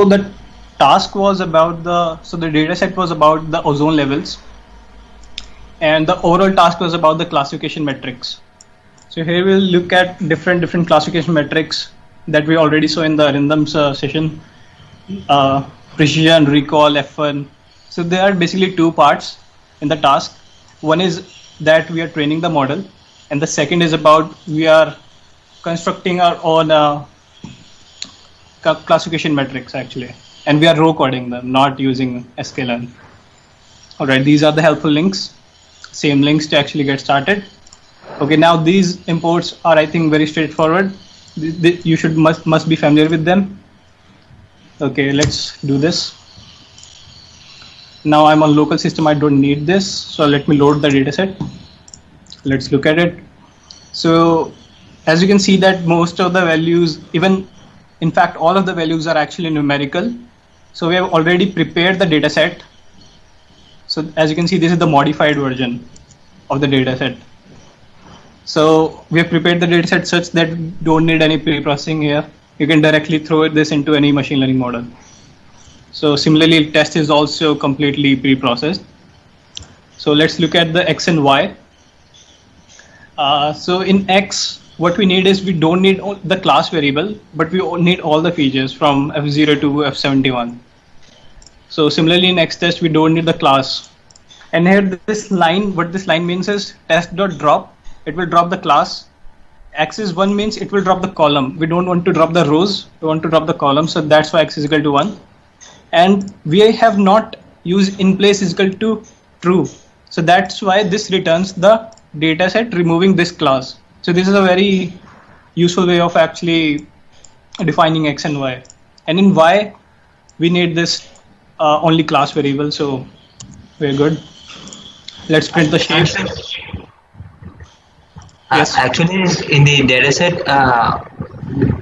the task was about the data set was about the ozone levels, and the overall task was about the classification metrics. So here we'll look at different classification metrics that we already saw in the Arindam's session. Precision, recall, F1. So there are basically two parts in the task. One is that we are training the model, and the second is about we are constructing our own classification metrics actually, and we are row coding them, not using sklearn. All right, these are the helpful links. Same links to actually get started. Okay, now these imports are, I think, very straightforward. You must be familiar with them. Okay, let's do this. Now I'm on local system. I don't need this, so let me load the dataset. Let's look at it. So as you can see that most of the values, even in fact all of the values are actually numerical. So we have already prepared the dataset. So as you can see, this is the modified version of the dataset. So we have prepared the dataset such that we don't need any pre-processing here. You can directly throw this into any machine learning model. So similarly, test is also completely pre-processed. So let's look at the X and Y. So in X, what we need is we don't need the class variable, but we need all the features from F0 to F71. So similarly in X test, we don't need the class. And here this line, what this line means is test.drop. It will drop the class. X is 1 means it will drop the column. We don't want to drop the rows, we want to drop the column. So that's why X is equal to 1. And we have not used in place is equal to true. So that's why this returns the data set removing this class. So this is a very useful way of actually defining X and Y. And in Y, we need this only class variable. So we're good. Let's print the shape. Yes. Actually, in the dataset,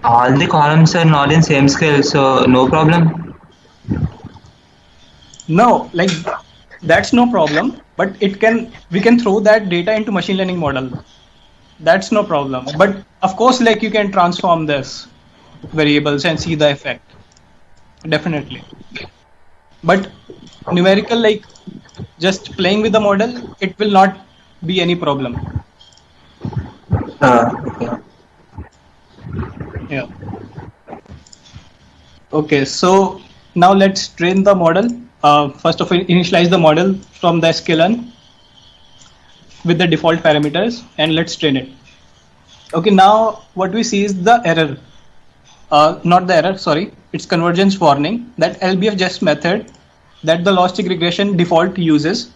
all the columns are not in same scale, so no problem. No, like that's no problem. But we can throw that data into machine learning model. That's no problem. But of course, like you can transform this variables and see the effect. Definitely. But numerical, like just playing with the model, it will not be any problem. Okay. Yeah. Okay, so now let's train the model. First of all, initialize the model from the sklearn with the default parameters, and let's train it. Okay, now what we see is the error. Not the error, sorry. It's convergence warning that LBFGEST method that the logistic regression default uses.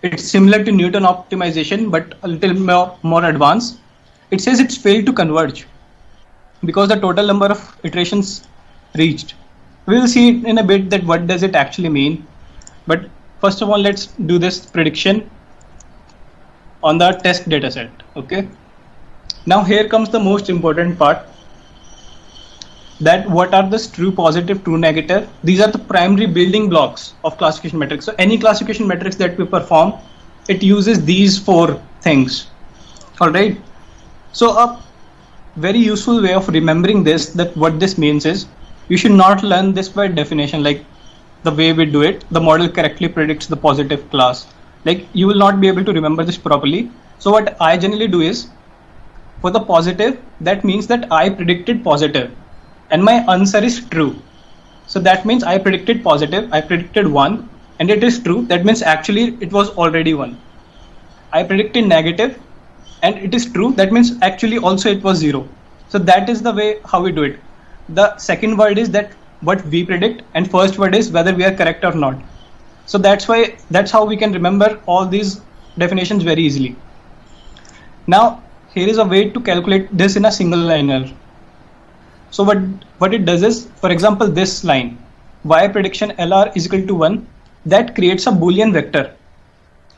It's similar to Newton optimization, but a little more advanced. It says it's failed to converge because the total number of iterations reached. We'll see in a bit that what does it actually mean. But first of all, let's do this prediction on the test dataset. Okay. Now here comes the most important part. That what are the true positive, true negative? These are the primary building blocks of classification metrics. So any classification metrics that we perform, it uses these 4 things. All right. So a very useful way of remembering this, that what this means is, you should not learn this by definition, like the way we do it. The model correctly predicts the positive class. Like you will not be able to remember this properly. So what I generally do is, for the positive, that means that I predicted positive and my answer is true. So that means I predicted positive, I predicted 1 and it is true. That means actually it was already 1. I predicted negative and it is true. That means actually also it was 0. So that is the way how we do it. The second word is that what we predict, and first word is whether we are correct or not. So that's how we can remember all these definitions very easily. Now here is a way to calculate this in a single liner. So what it does is, for example, this line, y prediction LR is equal to 1, that creates a Boolean vector,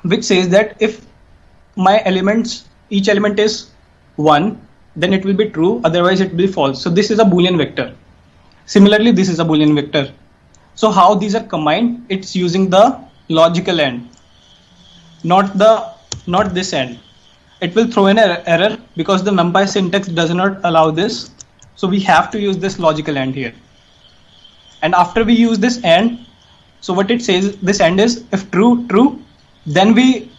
which says that if my elements, each element is 1, then it will be true, otherwise it will be false. So this is a Boolean vector. Similarly, this is a Boolean vector. So how these are combined? It's using the logical end, not this end. It will throw in an error because the NumPy syntax does not allow this. So we have to use this logical end here. And after we use this AND, so what it says, this AND is if true, true, then we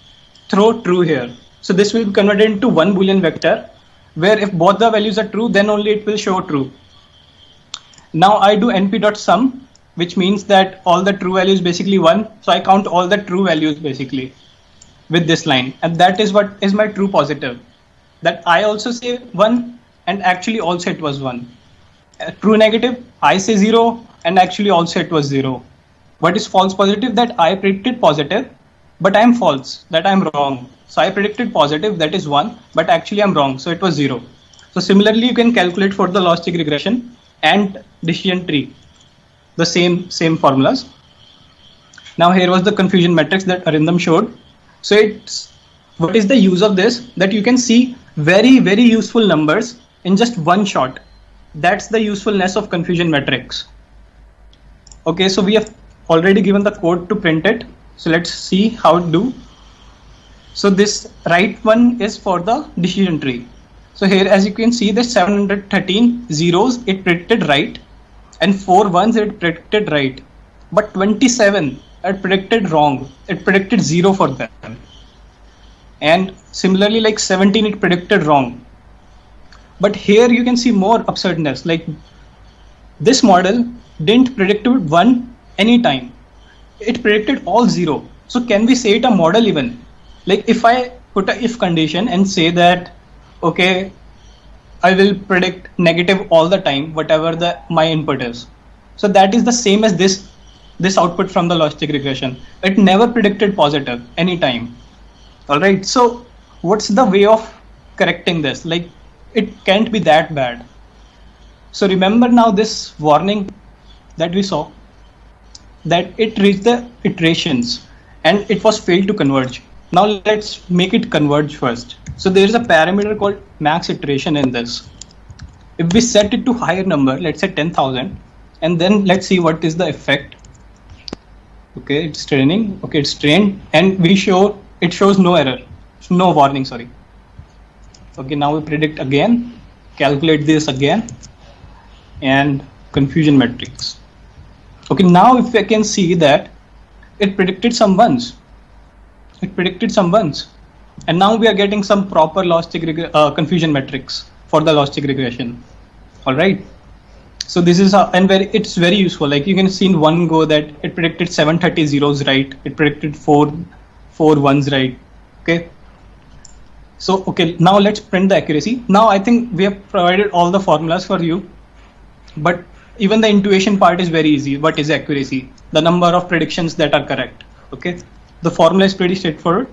throw true here. So this will be converted into one Boolean vector, where if both the values are true, then only it will show true. Now I do np.sum, which means that all the true values basically 1. So I count all the true values basically with this line, and that is what is my true positive. That I also say 1, and actually also it was 1. True negative, I say 0, and actually also it was 0. What is false positive? That I predicted positive, but I am false, that I am wrong. So I predicted positive, that is 1, but actually I am wrong, so it was 0. So similarly, you can calculate for the logistic regression and decision tree, the same formulas. Now here was the confusion matrix that Arindam showed. So it's, what is the use of this? That you can see very, very useful numbers in just one shot. That's the usefulness of confusion matrix. Okay, so we have already given the code to print it. So let's see how to do. So this right one is for the decision tree. So here, as you can see, the 713 zeros it predicted right, and 4 ones it predicted right, but 27 it predicted wrong. It predicted 0 for them. And similarly, like 17 it predicted wrong. But here you can see more absurdness. Like this model didn't predict 1 anytime. It predicted all 0. So can we say it a model even? Like if I put a if condition and say that, okay, I will predict negative all the time, whatever my input is. So that is the same as this output from the logistic regression. It never predicted positive anytime. All right. So what's the way of correcting this? Like it can't be that bad. So remember now this warning that we saw, that it reached the iterations and it was failed to converge. Now let's make it converge first. So there is a parameter called max iteration in this. If we set it to higher number, let's say 10,000, and then let's see what is the effect. Okay, it's training. Okay, it's trained, and it shows no error, no warning. Sorry. Okay, now we predict again, calculate this again, and confusion matrix. Okay, now if I can see that it predicted some ones. It predicted some ones. And now we are getting some proper logistic confusion matrix for the logistic regression. All right. So this is it's very useful. Like you can see in one go that it predicted 730 zeros right. It predicted 4 ones right. Okay. So okay, now let's print the accuracy. Now I think we have provided all the formulas for you, but even the intuition part is very easy. What is accuracy? The number of predictions that are correct. Okay. The formula is pretty straightforward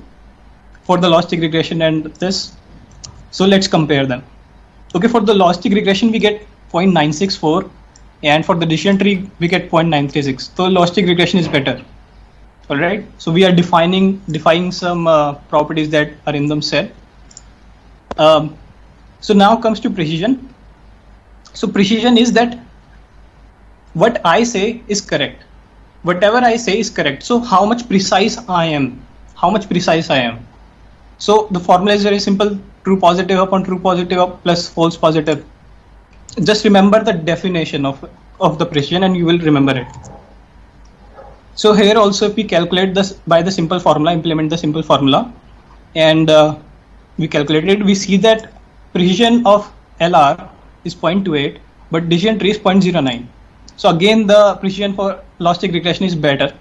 for the logistic regression and this. So let's compare them. Okay, for the logistic regression we get 0.964, and for the decision tree we get 0.936. So logistic regression is better. All right. So we are defining some properties that Arindam said. So now comes to precision. So precision is that what I say is correct. Whatever I say is correct. So how much precise I am. So the formula is very simple. True positive upon true positive up plus false positive. Just remember the definition of the precision and you will remember it. So here also if we calculate this by the simple formula, implement the simple formula, and we calculate it, we see that precision of LR is 0.28, but decision tree is 0.09. So again the precision for logistic regression is better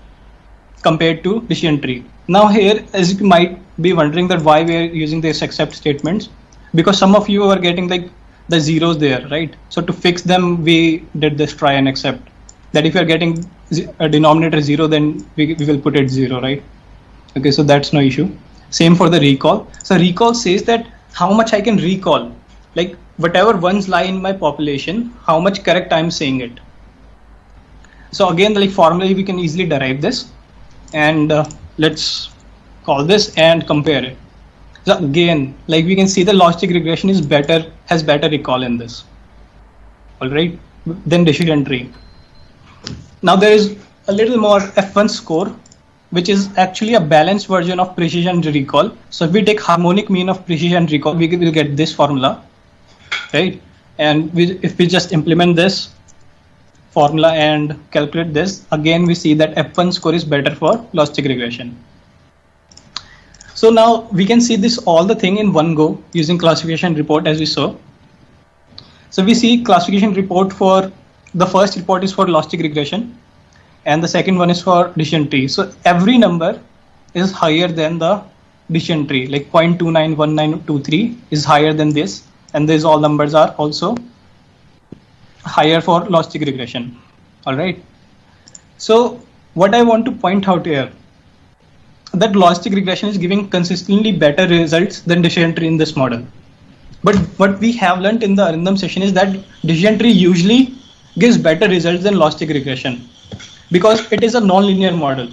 compared to decision tree. Now here, as you might be wondering that why we are using this except statements, because some of you are getting like the zeros there, right? So to fix them, we did this try and except. That if you are getting a denominator 0, then we will put it 0, right? Okay, so that's no issue. Same for the recall. So recall says that how much I can recall, like whatever ones lie in my population, how much correct I'm saying it. So again, like formally we can easily derive this, and let's call this and compare it. So again, like we can see the logistic regression is better, has better recall in this. All right, than decision tree. Now there is a little more F1 score, which is actually a balanced version of precision recall. So if we take harmonic mean of precision recall, we will get this formula, right? And if we just implement this, formula and calculate this, again we see that F1 score is better for logistic regression. So now we can see this all the thing in one go using classification report as we saw. So we see classification report for the first report is for logistic regression and the second one is for decision tree. So every number is higher than the decision tree, like 0.291923 is higher than this, and these all numbers are also higher for logistic regression. All right. So what I want to point out here, that logistic regression is giving consistently better results than decision tree in this model. But what we have learned in the Arindam session is that decision tree usually gives better results than logistic regression because it is a non-linear model.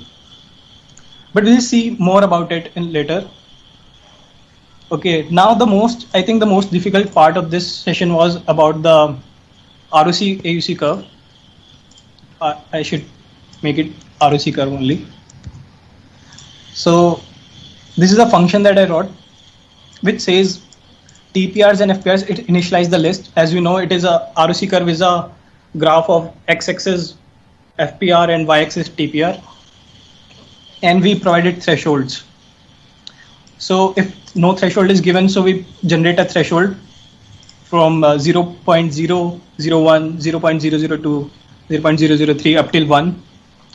But we'll see more about it in later. Okay, now I think the most difficult part of this session was about the ROC AUC curve. I should make it ROC curve only. So this is a function that I wrote which says TPRs and FPRs, it initialize the list. As you know, it is a ROC curve is a graph of x-axis FPR and y-axis TPR, and we provided thresholds. So if no threshold is given, so we generate a threshold from 0.001, 0.002, 0.003 up till 1.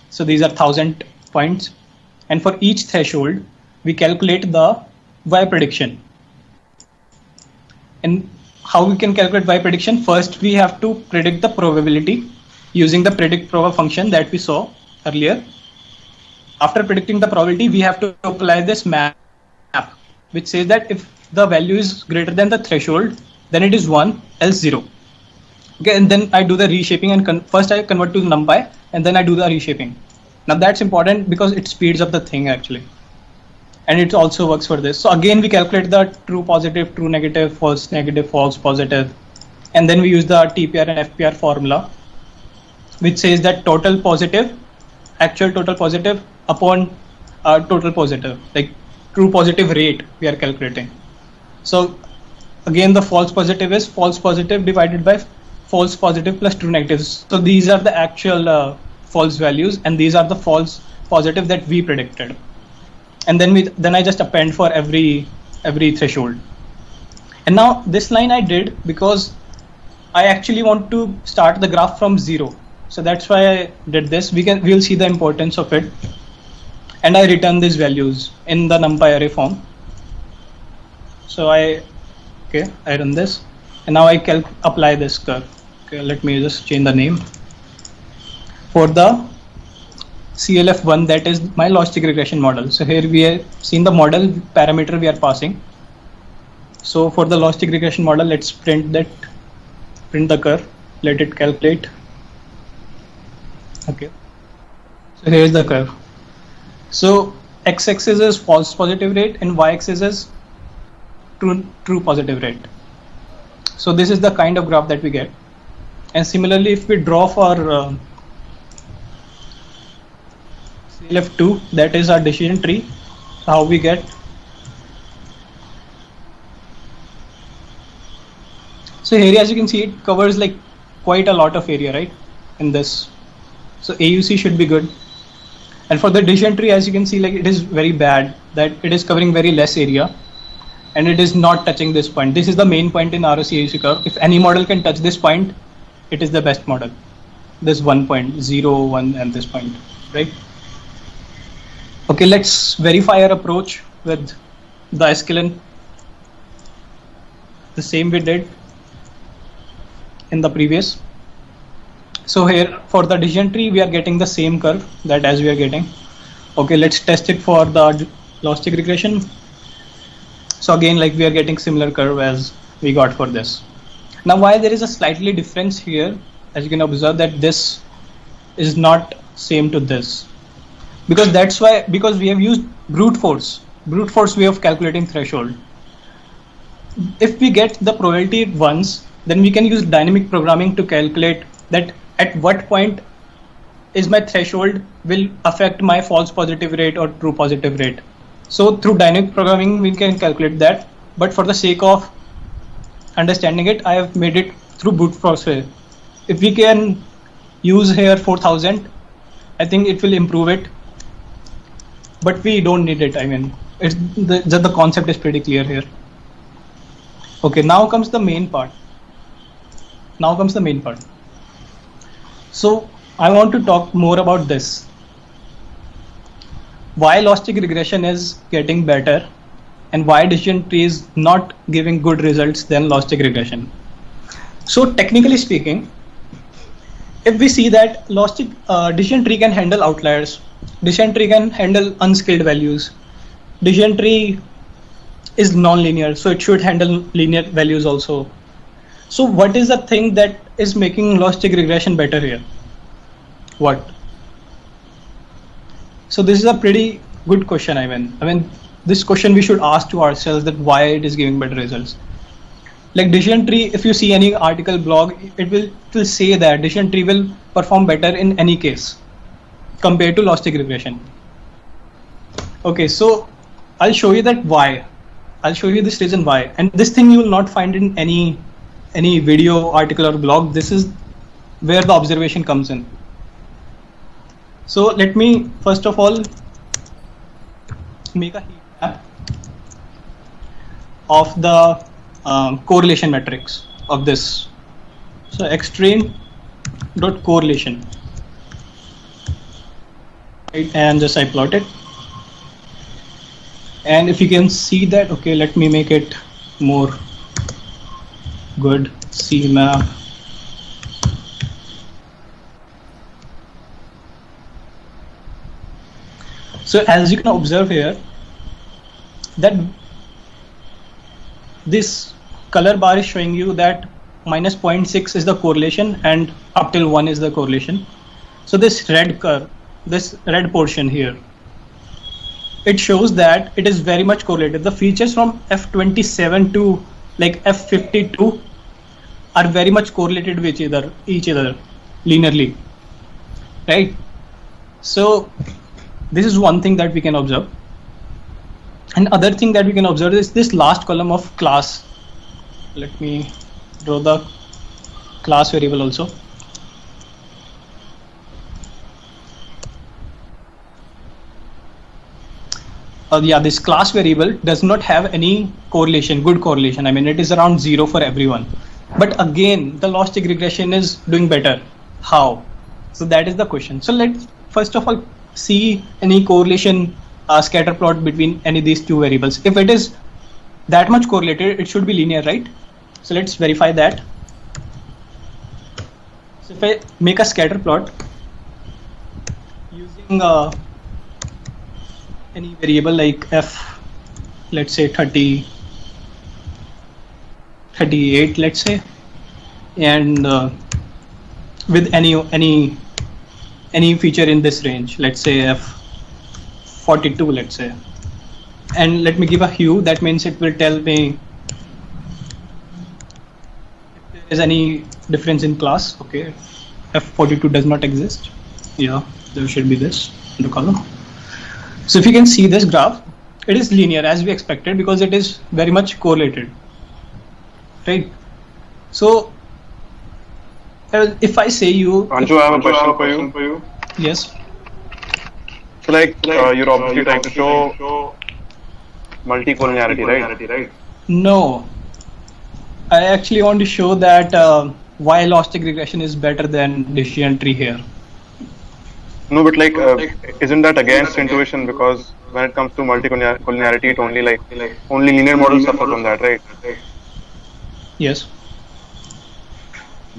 So these are 1000 points. And for each threshold, we calculate the Y prediction. And how we can calculate Y prediction? First, we have to predict the probability using the predict proba function that we saw earlier. After predicting the probability, we have to apply this map, which says that if the value is greater than the threshold, then it is 1, else 0. Okay, and then I do the reshaping, and first I convert to NumPy, and then I do the reshaping. Now that's important because it speeds up the thing actually. And it also works for this. So again, we calculate the true positive, true negative, false negative, false positive. And then we use the TPR and FPR formula, which says that total positive, actual total positive upon total positive, like true positive rate we are calculating. So again, the false positive is false positive divided by false positive plus true negatives. So these are the actual false values, and these are the false positive that we predicted. And then I just append for every threshold. And now this line I did because I actually want to start the graph from 0. So that's why I did this. We'll see the importance of it. And I return these values in the NumPy array form. So I run this, and now I apply this curve. Okay, let me just change the name. For the CLF1, that is my logistic regression model. So here we have seen the model parameter we are passing. So for the logistic regression model, let's print the curve, let it calculate. Okay, so here's the curve. So x-axis is false positive rate and y-axis is true positive rate. So this is the kind of graph that we get. And similarly, if we draw for CLF2, that is our decision tree, how we get. So here, as you can see, it covers like quite a lot of area, right, in this. So AUC should be good. And for the decision tree, as you can see, like it is very bad, that it is covering very less area and it is not touching this point. This is the main point in ROC AUC curve. If any model can touch this point, it is the best model. This 1.0, 1 and this point, right? Okay, let's verify our approach with the sklearn. The same we did in the previous. So here for the decision tree, we are getting the same curve that as we are getting. Okay, let's test it for the logistic regression. So again, like we are getting similar curve as we got for this. Now, why there is a slightly difference here, as you can observe that this is not same to this. Because we have used brute force way of calculating threshold. If we get the probability once, then we can use dynamic programming to calculate that at what point is my threshold will affect my false positive rate or true positive rate. So through dynamic programming, we can calculate that. But for the sake of understanding it, I have made it through brute force way. If we can use here 4000. I think it will improve it, but we don't need it. I mean, it's the concept is pretty clear here. Okay, now comes the main part. So I want to talk more about this. Why logistic regression is getting better and why decision tree is not giving good results than logistic regression. So technically speaking, if we see that logistic decision tree can handle outliers, decision tree can handle unskilled values, decision tree is non-linear, so it should handle linear values also. So what is the thing that is making logistic regression better here? What? So this is a pretty good question. I mean, this question we should ask to ourselves, that why it is giving better results. Like decision tree, if you see any article, blog, it will say that decision tree will perform better in any case compared to logistic regression. Okay, so I'll show you that why. I'll show you this reason why. And this thing you will not find in any video, article or blog. This is where the observation comes in. So let me first of all make a heat map of the correlation matrix of this. So xtrain dot correlation, right? And just I plot it. And if you can see that, okay, let me make it more good. CMap. So as you can observe here, that this color bar is showing you that minus 0.6 is the correlation and up till 1 is the correlation. So this red curve, this red portion here, it shows that it is very much correlated. The features from F27 to like F52 are very much correlated with each other linearly, right? So this is one thing that we can observe. And other thing that we can observe is this last column of class. Let me draw the class variable also. Yeah, this class variable does not have any correlation, good correlation. I mean, it is around 0 for everyone. But again, the logistic regression is doing better. How? So that is the question. So let's first of all see any correlation scatter plot between any of these two variables. If it is that much correlated, it should be linear, right? So let's verify that. So if I make a scatter plot using any variable like f, let's say 30, 38, let's say, and with any feature in this range, let's say f42, let's say, and let me give a hue. That means it will tell me if there is any difference in class. Okay, f42 does not exist. Yeah, there should be this in the column. So if you can see this graph, it is linear as we expected because it is very much correlated, right? So if I say you, Anju, I have a question for you. Yes. So like you're obviously trying to show multicollinearity, right? No, I actually want to show that why logistic regression is better than decision tree here. No, but like isn't that against intuition? Because when it comes to multicollinearity, it only linear models suffer from that, right? Yes.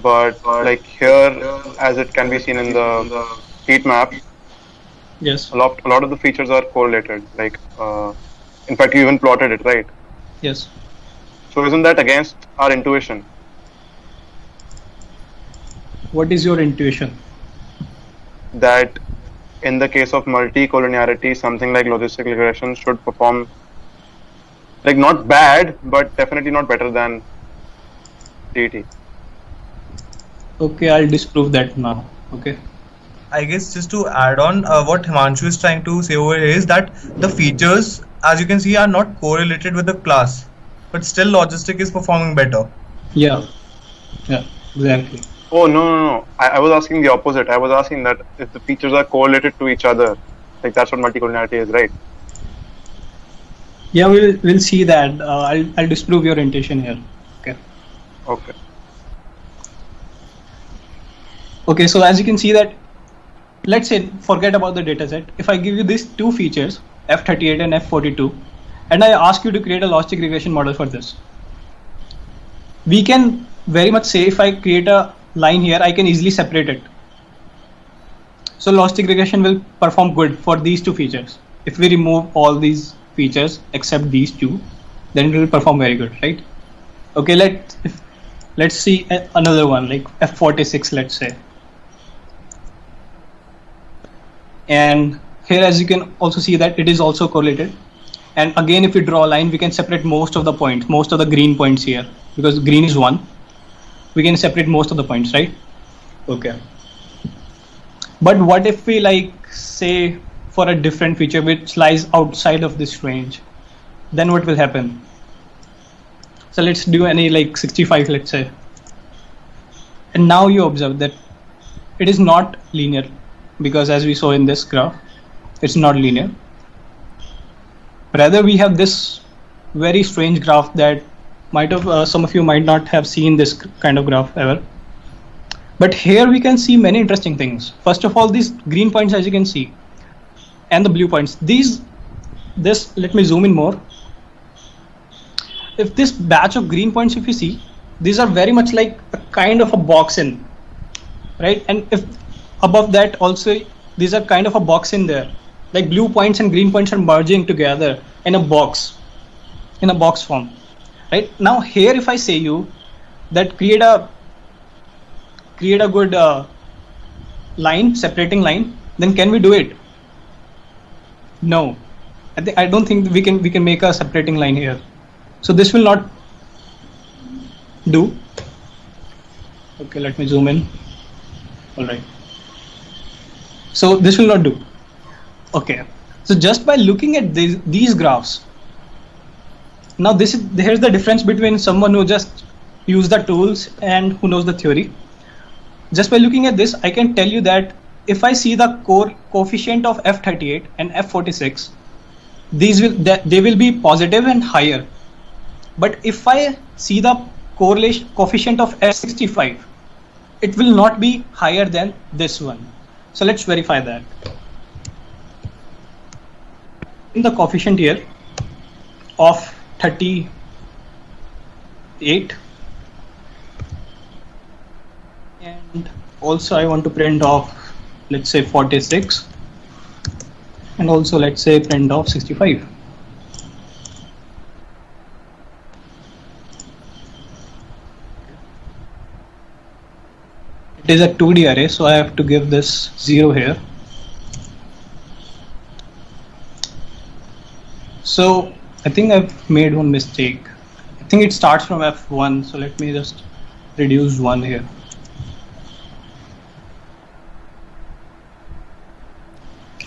But like here, as it can be seen in the heat map, Yes. a lot of the features are correlated. Like in fact, you even plotted it, right? Yes. So isn't that against our intuition? What is your intuition? That in the case of multicollinearity, something like logistic regression should perform like not bad, but definitely not better than DT. Okay, I'll disprove that now. Okay. I guess just to add on, what Himanshu is trying to say over here is that the features, as you can see, are not correlated with the class, but still logistic is performing better. Yeah. Yeah. Exactly. Oh, no. I was asking the opposite. I was asking that if the features are correlated to each other, like that's what multicollinearity is, right? Yeah, we'll see that. I'll disprove your intention here. Okay. Okay. Okay, so as you can see that, let's say, forget about the dataset. If I give you these two features, F38 and F42, and I ask you to create a logistic regression model for this, we can very much say if I create a line here, I can easily separate it. So logistic regression will perform good for these two features. If we remove all these features except these two, then it will perform very good, right? Okay, let's see another one like F46, let's say. And here, as you can also see that it is also correlated. And again, if we draw a line, we can separate most of the points, most of the green points here, because green is 1. We can separate most of the points, right? Okay. But what if we say for a different feature which lies outside of this range? Then what will happen? So let's do any 65, let's say. And now you observe that it is not linear, because as we saw in this graph, it's not linear. Rather, we have this very strange graph that might have some of you might not have seen this kind of graph ever. But here we can see many interesting things. First of all, these green points, as you can see, and the blue points, let me zoom in more. If this batch of green points, if you see, these are very much like a kind of a box in, right? And if above that also, these are kind of a box in there, like blue points and green points are merging together in a box form, right? Now here, if I say you that create a good separating line, then can we do it? No, I don't think we can make a separating line here. So this will not do. Okay, let me zoom in. All right. So this will not do. Okay. So just by looking at these graphs, now here's the difference between someone who just use the tools and who knows the theory. Just by looking at this, I can tell you that if I see the coefficient of F38 and F46, they will be positive and higher. But if I see the coefficient of F65, it will not be higher than this one. So let's verify that. In the coefficient here of 38, and also I want to print off, let's say 46, and also let's say print off 65. It is a 2D array, so I have to give this 0 here. So I think I've made one mistake. I think it starts from F1, so let me just reduce 1 here.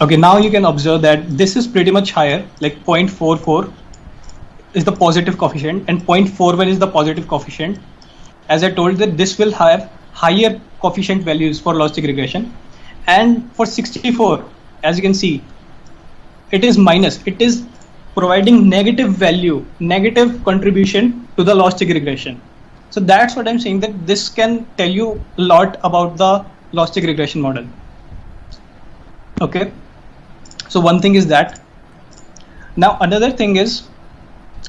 Okay, now you can observe that this is pretty much higher, like 0.44 is the positive coefficient and 0.41 is the positive coefficient. As I told that this will have higher coefficient values for logistic regression, and for 64, as you can see, it is minus. It is providing negative value, negative contribution to the logistic regression. So that's what I'm saying, that this can tell you a lot about the logistic regression model. Okay, so one thing is that. Now another thing is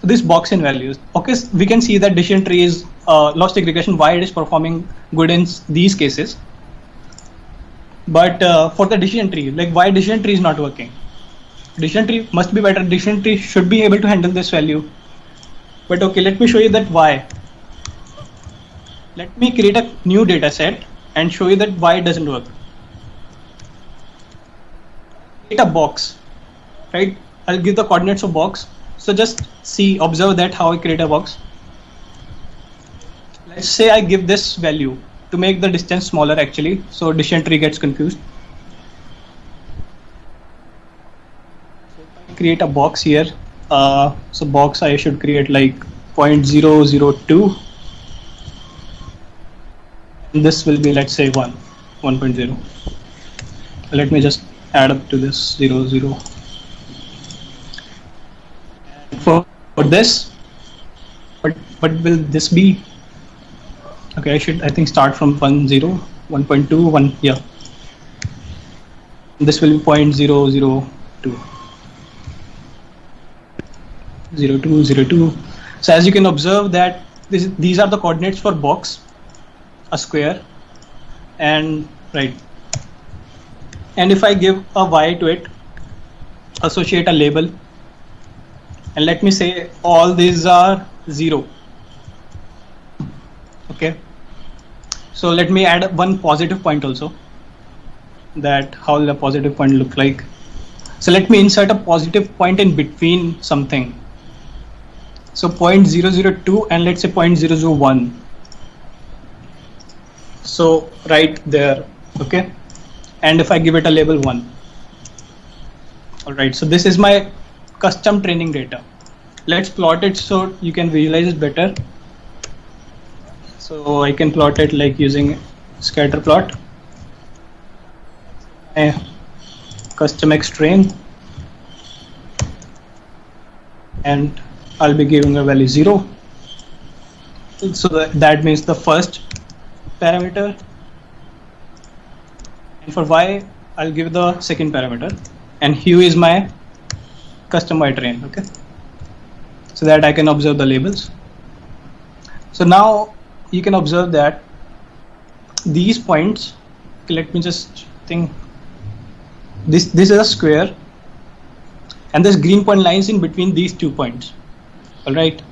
this box in values. Okay, so we can see that decision tree is logistic regression, why it is performing good in these cases. But for the decision tree, like why decision tree is not working? Decision tree must be better. Decision tree should be able to handle this value. But okay, let me show you that why. Let me create a new data set and show you that why it doesn't work. Create a box, right? I'll give the coordinates of box. So just observe that how I create a box. Let's say I give this value to make the distance smaller actually, so decision tree gets confused. So if I create a box here, so box I should create like 0.002, And this will be, let's say, 1.0. Let me just add up to this 0, 0. For this, what will this be? Okay, I think start from 1, 0, 1.2, 1, yeah. This will be 0.002. 02, 02. So as you can observe that these are the coordinates for box, a square, and right. And if I give a y to it, associate a label, and let me say all these are 0. Okay. So let me add one positive point also. That how the positive point look like. So let me insert a positive point in between something. So 0.002 and let's say 0.001. So right there, okay. And if I give it a label 1. All right. So this is my custom training data. Let's plot it so you can visualize it better. So I can plot it like using scatter plot. A custom xtrain, and I'll be giving a value 0. So that means the first parameter, and for y I'll give the second parameter, and hue is my custom y train. Okay, so that I can observe the labels. So now you can observe that these points, okay, let me just think. This is a square, and this green point lies in between these 2 points. All right,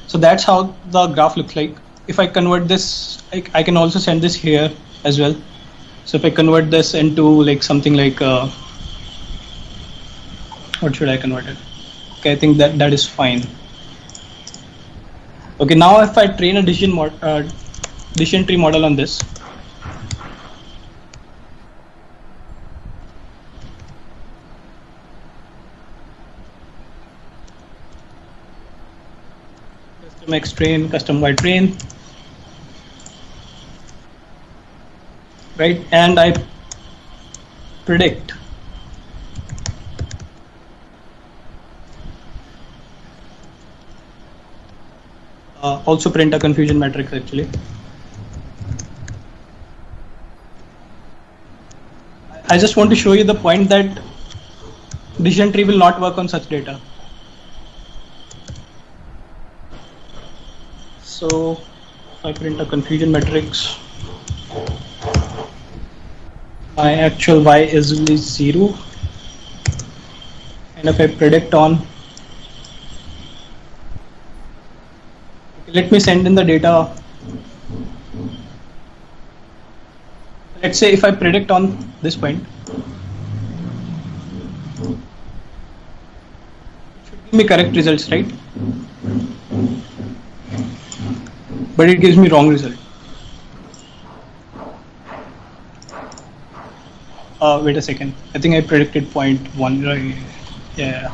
so that's how the graph looks like. If I convert this, I can also send this here as well. So if I convert this into like something like what should I convert it? Okay, I think that is fine. Okay, now if I train a decision tree model on this, custom xtrain, custom y train, right? And I predict also print a confusion matrix actually. I just want to show you the point that decision tree will not work on such data. So if I print a confusion matrix, my actual y is only 0, and if I predict on, let me send in the data. Let's say if I predict on this point, it should give me correct results, right? But it gives me wrong result. Wait a second. I think I predicted 0.1. Right? Yeah.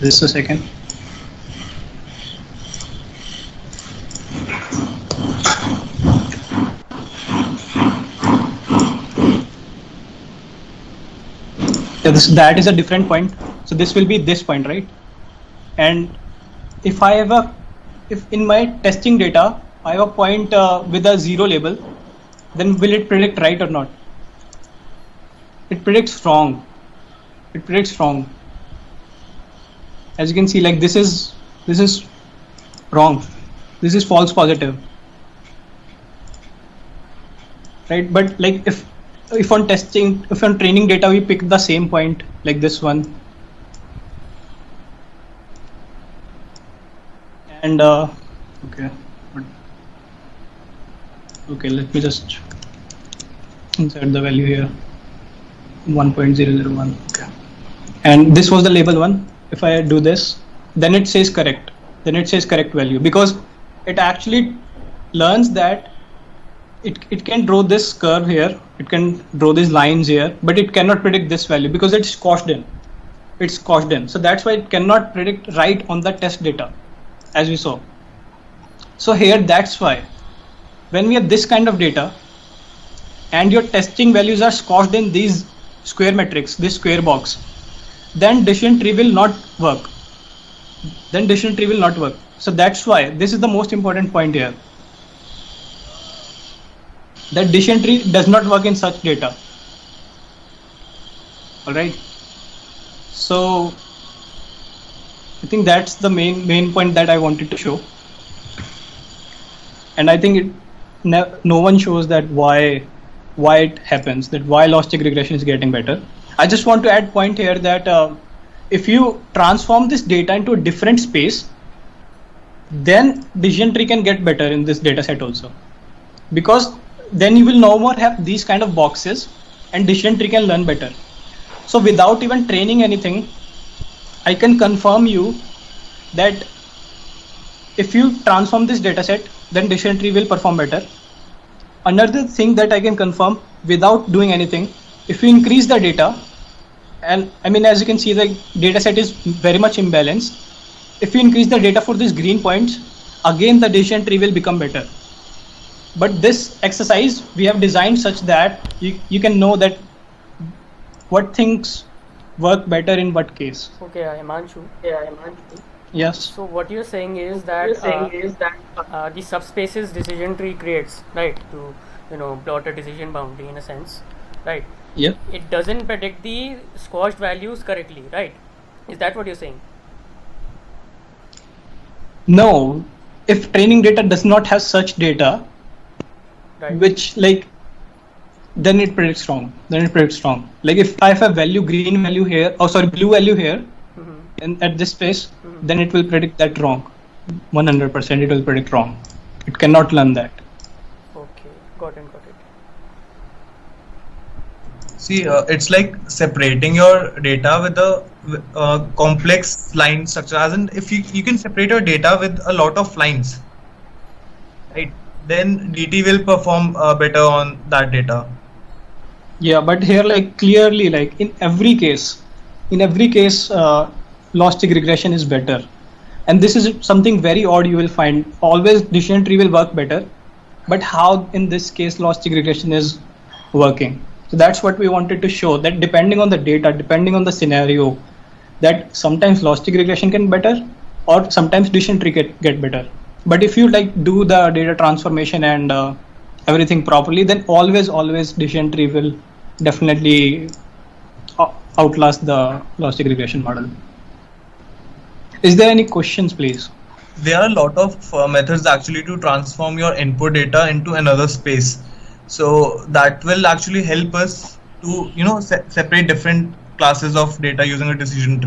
Just a second. Yeah, that is a different point. So this will be this point, right? And if I have if in my testing data I have a point with a 0 label, then will it predict right or not? It predicts wrong. It predicts wrong. As you can see, like this is wrong. This is false positive, right? But like if on testing, if on training data we pick the same point like this one, and okay, let me just insert the value here, 1.001. Okay, and this was the label 1. If I do this, then it says correct. Then it says correct value, because it actually learns that it can draw this curve here, it can draw these lines here, but it cannot predict this value because it's squashed in. it's Gaussian. So that's why it cannot predict right on the test data, as we saw. So here, that's why when we have this kind of data and your testing values are squashed in these square metrics, this square box, then decision tree will not work. So that's why this is the most important point here, that decision tree does not work in such data. All right. So I think that's the main point that I wanted to show. And I think no one shows that why it happens, that why logistic regression is getting better. I just want to add point here that if you transform this data into a different space, then decision tree can get better in this data set also, because then you will no more have these kind of boxes and decision tree can learn better. So without even training anything, I can confirm you that if you transform this data set, then decision tree will perform better. Another thing that I can confirm without doing anything, if you increase the data, and I mean, as you can see, the data set is very much imbalanced. If you increase the data for these green points, again the decision tree will become better. But this exercise we have designed such that you can know that what things work better in what case. Okay, Himanshu. Yes. So what you're saying is that the subspaces decision tree creates, right, to plot a decision boundary in a sense, right? Yeah. It doesn't predict the squashed values correctly, right? Is that what you're saying? No, if training data does not have such data, Right. which then it predicts wrong. Like if I have a green value here, blue value here, Mm-hmm. and at this space, then it will predict that wrong. 100% it will predict wrong. It cannot learn that. Okay, got it. See, it's like separating your data with a complex line structure. As in, if you can separate your data with a lot of lines, right? Then DT will perform better on that data. Yeah, but here clearly in every case, logistic regression is better. And this is something very odd you will find. Always decision tree will work better, but how in this case logistic regression is working. So that's what we wanted to show, that depending on the data, depending on the scenario, that sometimes logistic regression can better or sometimes decision tree get better. But if you do the data transformation and everything properly, then always decision tree will definitely outlast the logistic regression model. Is there any questions, please? There are a lot of methods actually to transform your input data into another space. So that will actually help us to separate different classes of data using a decision tree.